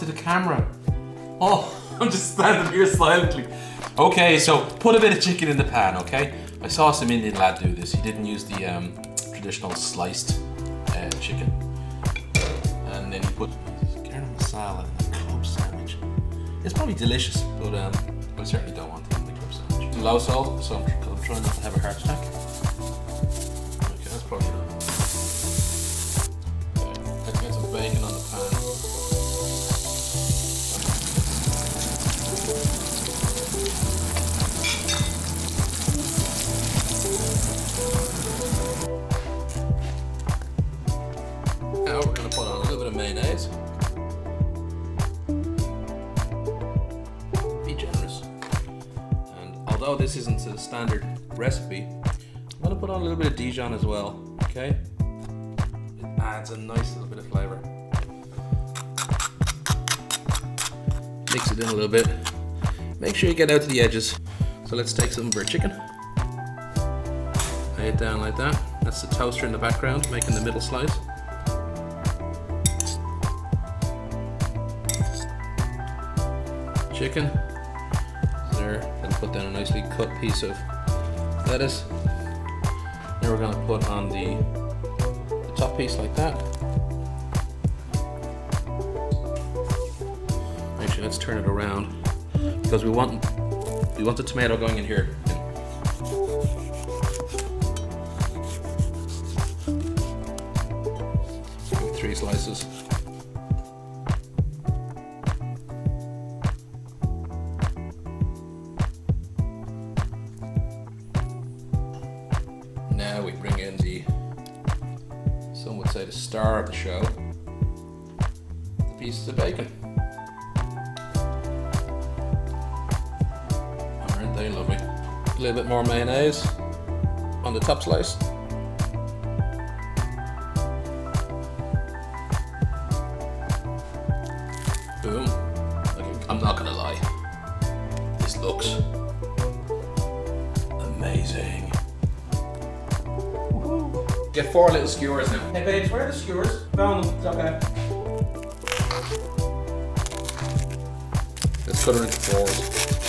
to the camera. Oh, I'm just standing here silently. Okay, so put a bit of chicken in the pan, okay? I saw some Indian lad do this. He didn't use the traditional sliced chicken. And then he put garam masala in the club sandwich. It's probably delicious, but I certainly don't want it in the club sandwich. Low salt, so I'm trying not to have a heart attack. Okay, that's probably enough. Okay, let's get some bacon on the pan. Now we're going to put on a little bit of mayonnaise. Be generous. And although this isn't a standard recipe, I'm going to put on a little bit of Dijon as well, okay? It adds a nice little bit of flavour. Mix it in a little bit. Make sure you get out to the edges. So let's take some of our chicken. Lay it down like that. That's the toaster in the background, making the middle slice. Chicken there, then put down a nicely cut piece of lettuce. Then we're going to put on the top piece like that. Actually, let's turn it around because we want the tomato going in here. 3 slices. Now we bring in some would say the star of the show, the pieces of bacon. Aren't they lovely? A little bit more mayonnaise on the top slice. Boom. Okay, I'm not gonna lie, this looks amazing. Get 4 little skewers now. Hey babes, where are the skewers? Found them, it's okay. Let's cut her into 4s.